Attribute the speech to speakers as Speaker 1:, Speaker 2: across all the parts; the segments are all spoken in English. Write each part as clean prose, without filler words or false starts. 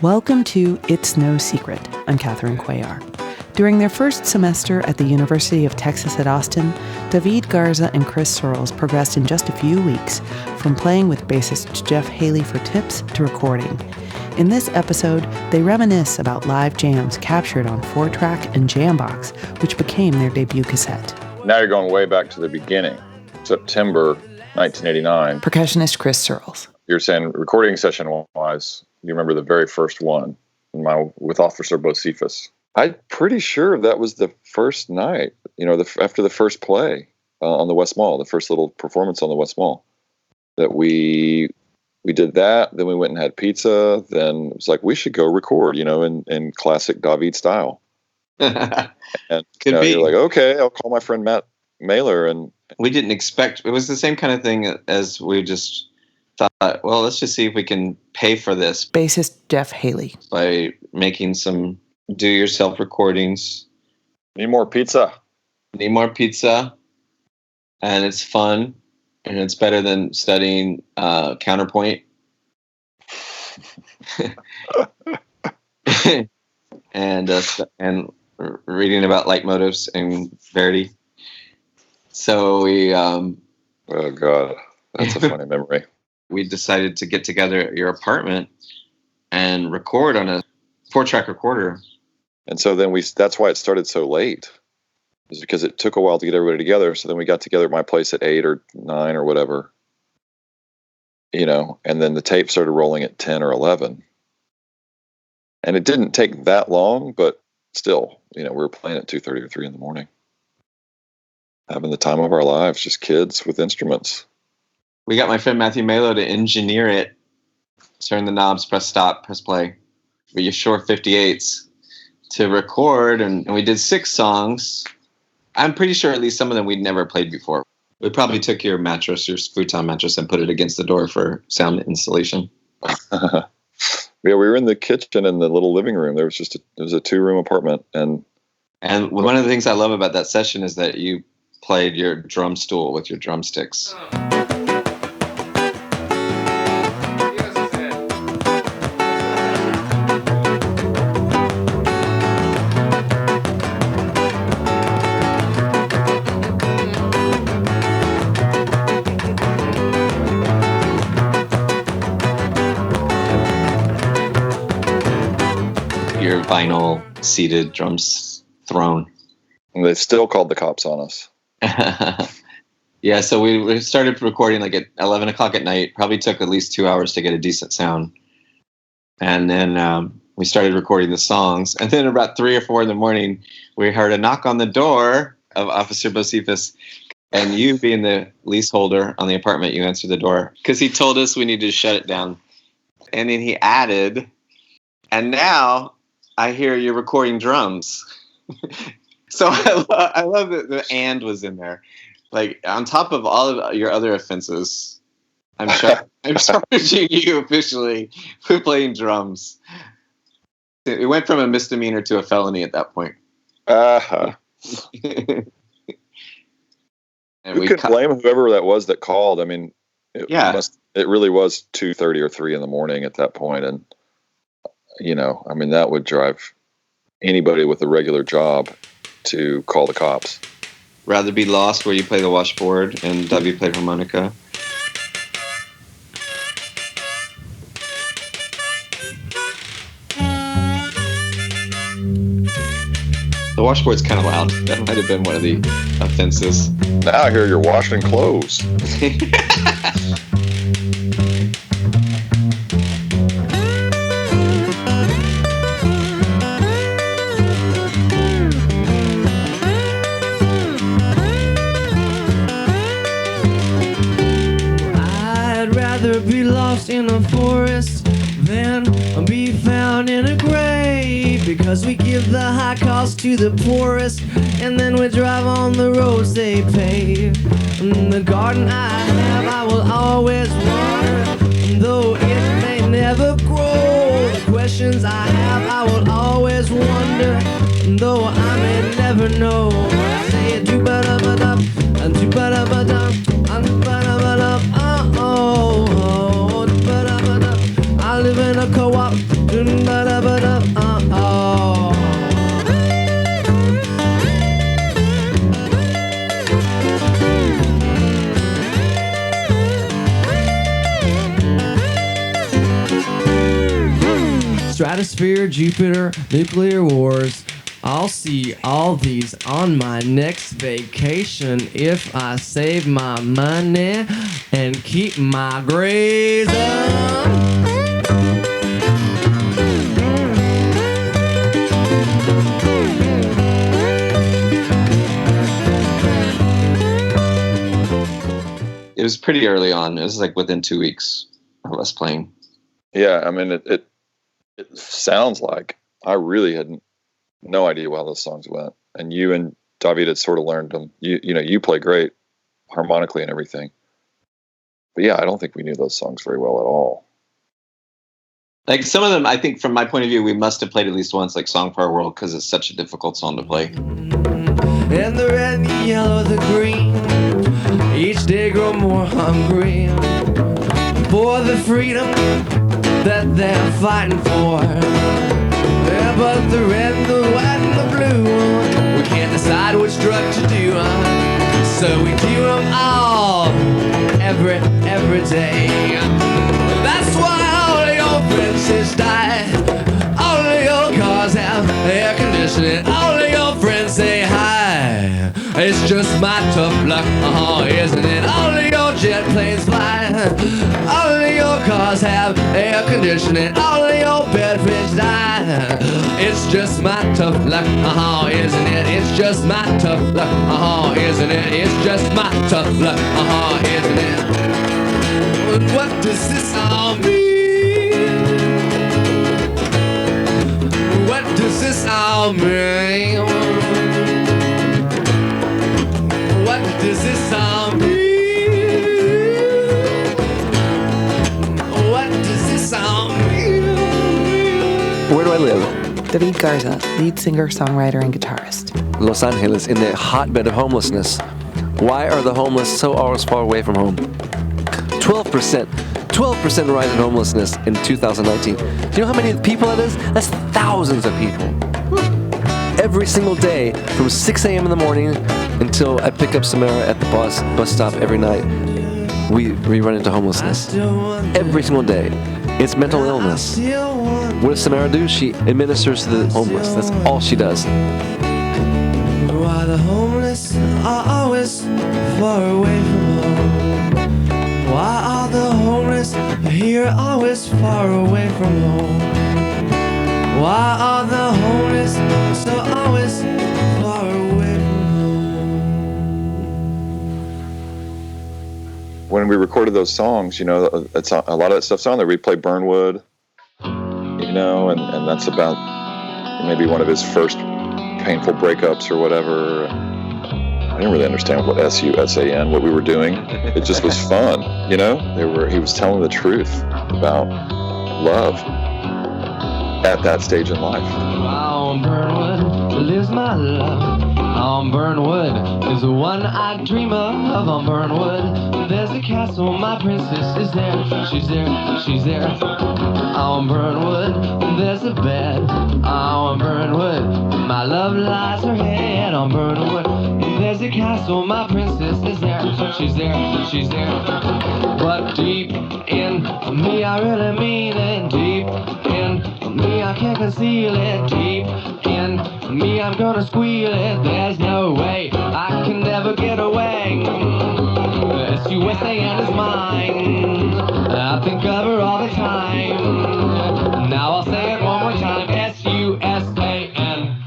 Speaker 1: Welcome to It's No Secret. I'm Catherine Cuellar. During their first semester at the University of Texas at Austin, David Garza and Chris Searles progressed in just a few weeks from playing with bassist Jeff Haley for tips to recording. In this episode, they reminisce about live jams captured on 4-track and jambox, which became their debut cassette.
Speaker 2: Now you're going way back to the beginning, September 1989.
Speaker 1: Percussionist Chris Searles.
Speaker 2: You're saying recording session-wise, you remember the very first one with Officer Bocephus. I'm pretty sure that was the first night, after the first play on the West Mall, the first little performance on the West Mall, that we did that. Then we went and had pizza. Then it was like, we should go record, in classic David style. And you're like, okay, I'll call my friend Matt Mailer. And
Speaker 3: we didn't expect, it was the same kind of thing as we just thought, well, let's just see if we can pay for this.
Speaker 1: Bassist Jeff Haley.
Speaker 3: By making some do-yourself recordings.
Speaker 2: Need more pizza.
Speaker 3: And it's fun. And it's better than studying counterpoint. and reading about leitmotifs and Verdi. So we... oh,
Speaker 2: God. That's a funny memory.
Speaker 3: We decided to get together at your apartment and record on a 4-track recorder.
Speaker 2: And so then that's why it started so late. Is because it took a while to get everybody together. So then we got together at my place at 8 or 9 or whatever, and then the tape started rolling at 10 or 11. And it didn't take that long, but still, we were playing at 2:30 or 3 in the morning. Having the time of our lives, just kids with instruments.
Speaker 3: We got my friend Matthew Malo to engineer it. Turn the knobs, press stop, press play. We used short 58s to record, and we did 6 songs. I'm pretty sure at least some of them we'd never played before. We probably took your futon mattress, and put it against the door for sound installation.
Speaker 2: Yeah, we were in the kitchen and the little living room. There was it was a 2-room apartment. And
Speaker 3: one of the things I love about that session is that you played your drum stool with your drumsticks. Your vinyl seated drums throne.
Speaker 2: And they still called the cops on us.
Speaker 3: Yeah, so we started recording like at 11 o'clock at night. Probably took at least 2 hours to get a decent sound. And then we started recording the songs. And then about 3 or 4 in the morning, we heard a knock on the door of Officer Bocephus. And you, being the leaseholder on the apartment, you answered the door. Because he told us we needed to shut it down. And then he added, and now I hear you're recording drums. So I love that the "and" was in there. Like, on top of all of your other offenses, I'm charging you officially for playing drums. It went from a misdemeanor to a felony at that point.
Speaker 2: Uh-huh.
Speaker 3: And
Speaker 2: we could blame whoever that was that called. I mean, it really was 2:30 or 3 in the morning at that point. And, that would drive anybody with a regular job to call the cops.
Speaker 3: Rather be lost, where you play the washboard and W played harmonica. The washboard's kind of loud. That might have been one of the offenses.
Speaker 2: Now I hear you're washing clothes.
Speaker 4: Be lost in a forest than be found in a grave, because we give the high cost to the poorest, and then we drive on the roads they pave. The garden I have I will always water, though it may never grow. The questions I have I will always wonder, though I may never know. I say do-ba-da-ba-dum, do-ba-da-ba-dum, do-ba-da-ba-dum, oh-oh. I live in a co-op. Stratosphere, Jupiter, nuclear wars. I'll see all these on my next vacation if I save my money and keep my grades up.
Speaker 3: It was pretty early on. It was like within 2 weeks of us playing.
Speaker 2: Yeah, I mean, it sounds like I really had no idea how those songs went, and you and David had sort of learned them. You know, you play great harmonically and everything, but yeah, I don't think we knew those songs very well at all.
Speaker 3: Like some of them, I think from my point of view, we must have played at least once, like Song for Our World, because it's such a difficult song to play.
Speaker 4: And the red, the yellow, the green, each day grow more hungry for the freedom that they're fighting for. Yeah, but the red, the white, and the blue, we can't decide which drug to do. So we do them all, every day. That's why all of your friends die. All of your cars have air conditioning. All of your friends say hi. It's just my tough luck, isn't it? All of your jet planes fly. All of your cars have air conditioning. All of your bedfriends die. It's just my tough luck, isn't it? It's just my tough luck, isn't it? It's just my tough luck, isn't it? What does this all mean? What does this all mean? What does this all mean? What does this all mean?
Speaker 5: Where do I live?
Speaker 1: David Garza, lead singer, songwriter, and guitarist.
Speaker 5: Los Angeles, in the hotbed of homelessness. Why are the homeless so always far away from home? 12% rise in homelessness in 2019. Do you know how many people that is? That's thousands of people. Every single day, from 6 a.m. in the morning until I pick up Samara at the bus stop every night, we run into homelessness. Every single day. It's mental illness. What does Samara do? She administers to the homeless. That's all she does.
Speaker 4: Why the homeless are always far away from home? Why are the homeless here always far away from home? Why are the homeless so always far away from home?
Speaker 2: When we recorded those songs, you know, it's a lot of that stuff's on there. We play Burnwood, you know, and that's about maybe one of his first painful breakups or whatever. I didn't really understand what SUSAN, what we were doing. It just was fun, you know? He was telling the truth about love at that stage in life.
Speaker 4: On Burnwood lives my love. On Burnwood is the one I dream of. On Burnwood, there's a castle. My princess is there. She's there. She's there. On Burnwood, there's a bed. On Burnwood, my love lies her head. On Burnwood, there's a castle. My princess is there. She's there. She's there. But deep in me, I really mean it. Deep in me, I can't conceal it. Deep in me, I'm gonna squeal it. There's no way I can never get away. SUSAN is mine. I think of her all the time. Now I'll say it one more time. SUSAN.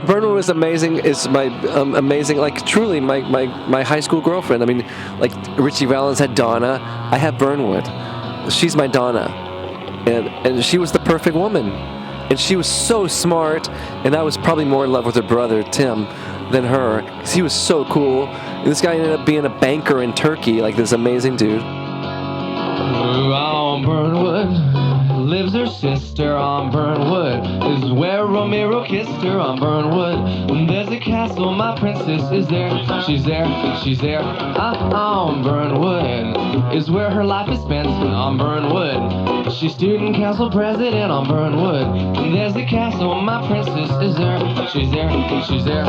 Speaker 5: Burnwood was amazing. It's my amazing, like truly my high school girlfriend. I mean, like Richie Valens had Donna. I have Burnwood. She's my Donna, and she was the perfect woman. And she was so smart, and I was probably more in love with her brother Tim than her, because he was so cool. And this guy ended up being a banker in Turkey, like this amazing dude.
Speaker 4: On Burnwood lives her sister on Burnwood. Is where Romero kissed her on Burnwood. When there's a castle, my princess is there. She's there, she's there, on Burnwood. Is where her life is spent on Burnwood. She's student council president on Burnwood. When there's a castle, my princess is there. She's there, she's there.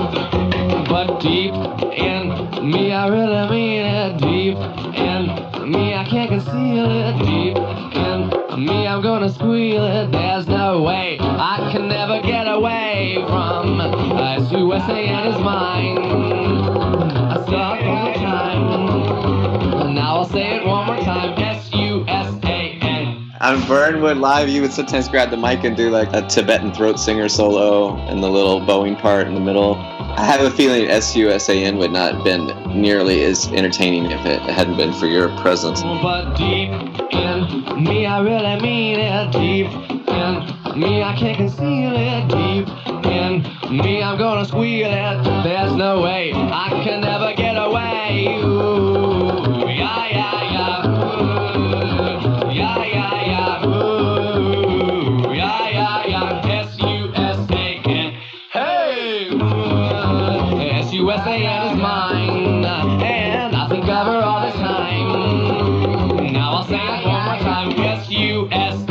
Speaker 4: But deep in me, I really mean it. Deep in me, I can't conceal it. Deep in me, I'm gonna squeal it. There's no way I can never get away from S-U-S-A and his mind. I saw it all the time, and now I'll say it one more time. S-U-S-A-N.
Speaker 3: On Burnwood Live, you would sometimes grab the mic and do like a Tibetan throat singer solo and the little bowing part in the middle. I have a feeling S-U-S-A-N would not have been nearly as entertaining if it hadn't been for your presence.
Speaker 4: But deep in me, I really mean it. Deep in me, I can't conceal it. Deep in me, I'm gonna squeal it. There's no way I can never get away. Ooh, yeah, yeah, yeah. Ooh, yeah, yeah, yeah. Ooh, yeah, yeah, yeah. S-U-S-A-N. Hey! S-U-S-A-N is mine, and I think of her all the time. Now I'll say it one more time. S-U-S-A-N.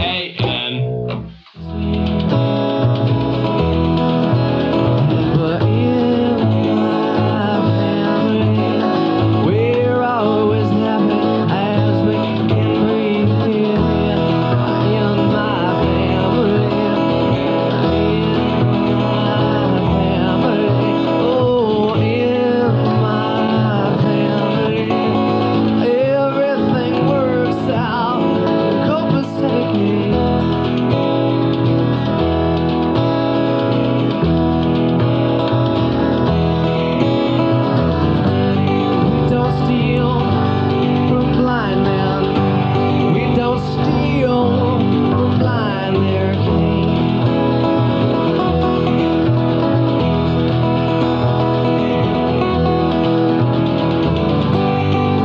Speaker 4: But in my family, we're always happy as we can breathe in my family. Oh, in my family, everything works out copacetically. We don't steal from blind men. We don't steal from blind their king.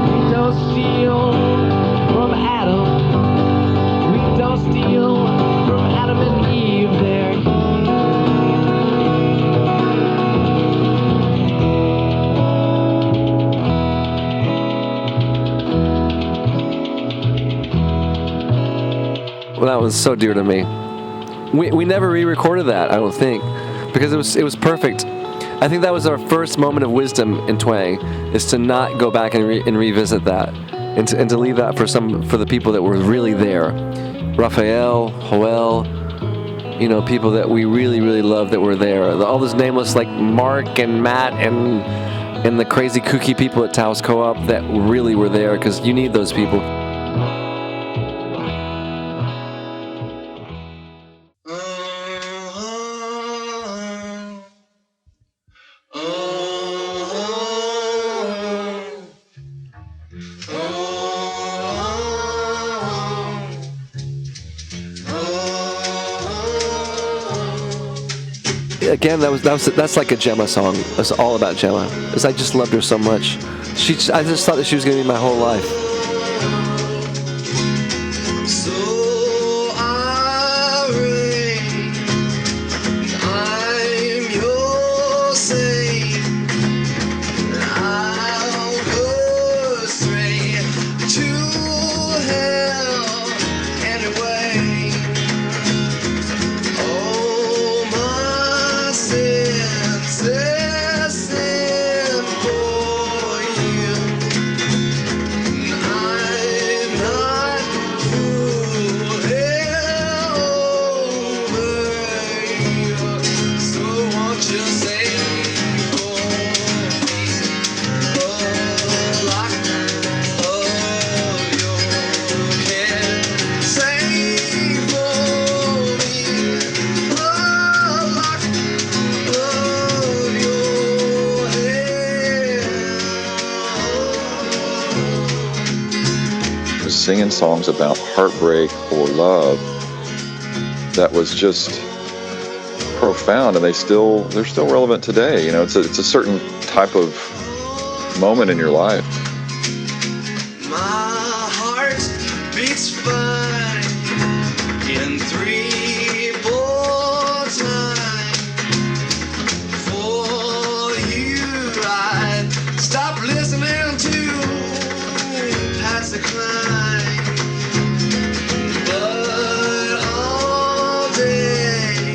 Speaker 4: We don't steal from Adam. We don't steal from Adam and Eve, their king.
Speaker 5: Well, that was so dear to me. We never re-recorded that, I don't think, because it was perfect. I think that was our first moment of wisdom in Twang, is to not go back and revisit that, and to leave that for the people that were really there. Raphael, Joel, people that we really, really loved that were there. All those nameless like Mark and Matt and the crazy kooky people at Taos Co-op that really were there, because you need those people. Again, that's like a Gemma song. It's all about Gemma. Because I just loved her so much. I just thought that she was going to be my whole life.
Speaker 4: So irate, I'm your saint. I'll go straight to hell anyway. Oh, my senses sin for you. I'm not fooling over you. So won't you save for me? Oh, like you can save for me. Oh, like your head.
Speaker 2: Was singing songs about heartbreak or love that was just profound, and they're still relevant today. It's a certain type of moment in your life.
Speaker 4: My heart beats fine in 3 more times for you. I stop listening to Patsy Cline, but all day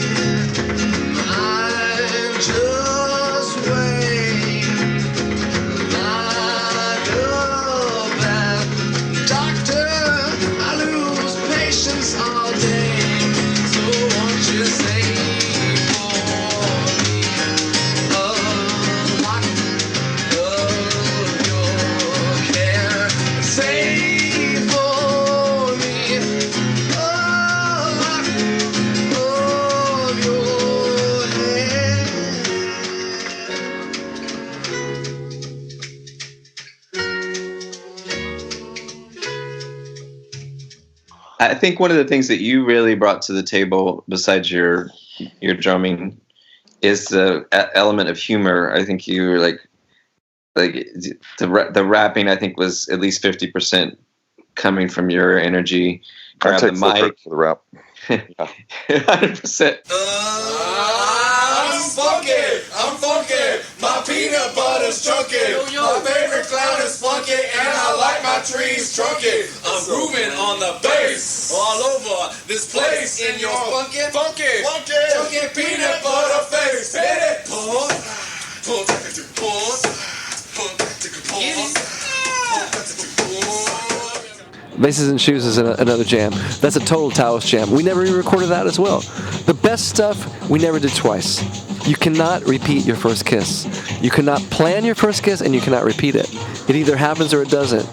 Speaker 4: I'm just waiting like a bad doctor. I lose patience all day, so won't you say for me a lot of your care? Say for me a lot of your hair.
Speaker 3: I think one of the things that you really brought to the table, besides your drumming, is the element of humor. I think you were like the rapping. I think was at least 50% coming from your energy.
Speaker 2: I
Speaker 3: Grab the
Speaker 2: take full
Speaker 3: mic.
Speaker 2: credit for the rap.
Speaker 3: 100%.
Speaker 6: I'm funky, my peanut butter's chunky, my favorite clown is funky, and I like my trees trunky. I'm grooving on the bass, all over this place in your funky, chunky peanut butter face. Hit it, pause,
Speaker 5: Bases and Shoes is another jam. That's a total Taoist jam. We never re-recorded that as well. The best stuff we never did twice. You cannot repeat your first kiss. You cannot plan your first kiss, and you cannot repeat it. It either happens or it doesn't.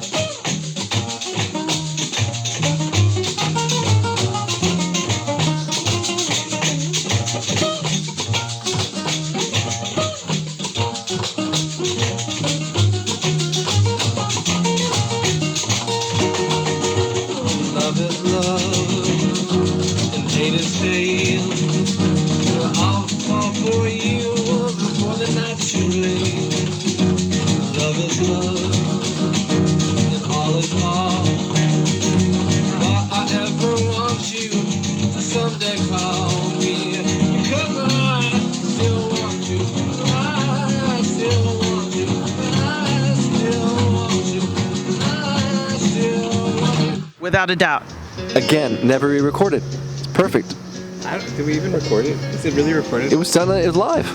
Speaker 4: Love is love, and hate is hate. I'll fall for you before the night's too late. Love is love, and all is all. All I ever want you to someday call me, because I still want you. I still want you. I still want you. I still want you.
Speaker 1: Without a doubt.
Speaker 5: Again, never re-recorded. It's perfect.
Speaker 7: Did we even record it? Is it really recorded?
Speaker 5: It was done. It was live.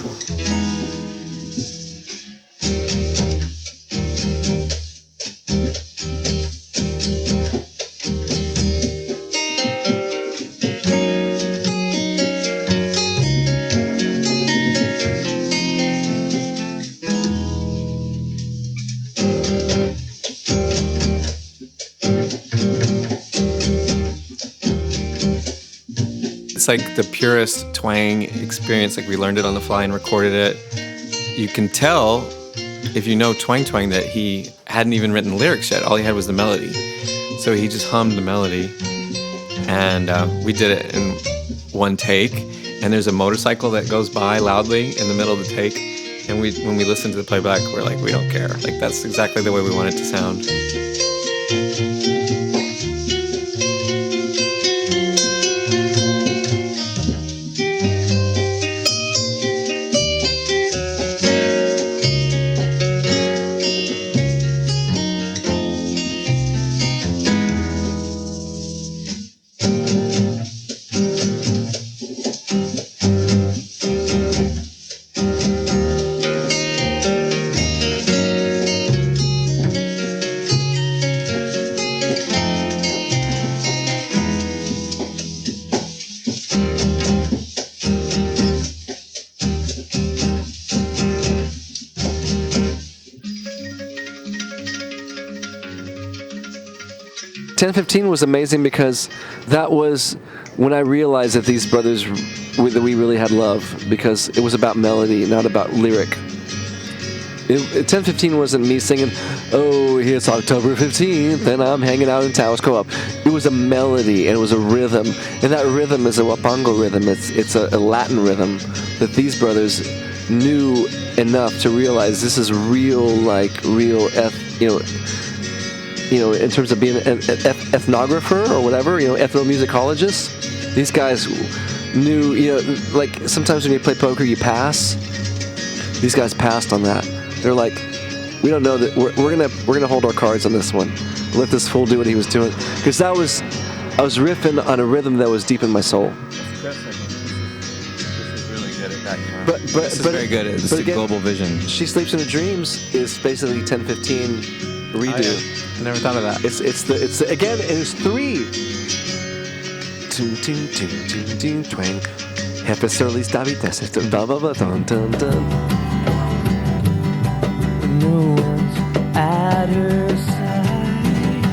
Speaker 7: It's like the purest twang experience. Like we learned it on the fly and recorded it. You can tell, if you know Twang that he hadn't even written lyrics yet. All he had was the melody. So he just hummed the melody. And we did it in one take. And there's a motorcycle that goes by loudly in the middle of the take. And when we listen to the playback, we're like, we don't care. Like that's exactly the way we want it to sound.
Speaker 5: 10:15 was amazing because that was when I realized that these brothers, that we really had love, because it was about melody, not about lyric. 10:15 wasn't me singing, oh, it's October 15th, and I'm hanging out in Taos Co-op. It was a melody, and it was a rhythm, and that rhythm is a wapango rhythm. It's a Latin rhythm that these brothers knew enough to realize this is real, in terms of being an ethnographer or whatever, ethnomusicologist. These guys knew, like sometimes when you play poker, you pass. These guys passed on that. They're like, we don't know that we're gonna hold our cards on this one. Let this fool do what he was doing, because I was riffing on a rhythm that was deep in my soul.
Speaker 7: This is really good at that time.
Speaker 5: But
Speaker 7: This is very good at the global vision.
Speaker 5: She Sleeps in Her Dreams is basically 10-15 redo.
Speaker 7: Oh, yeah. I never thought of that.
Speaker 5: It's again, it is 3. Tune, tune, tune, tune, tune, twang. Jefe Surly's David Tesses. Dun, dun, dun, dun, dun.
Speaker 4: No one's at her side.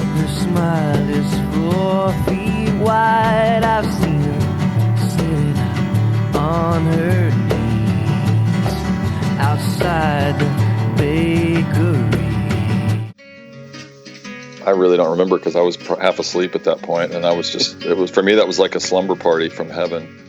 Speaker 4: Her smile is 4 feet wide. I've seen her sitting on her knees outside the bakery.
Speaker 2: I really don't remember because I was half asleep at that point, and it was for me that was like a slumber party from heaven.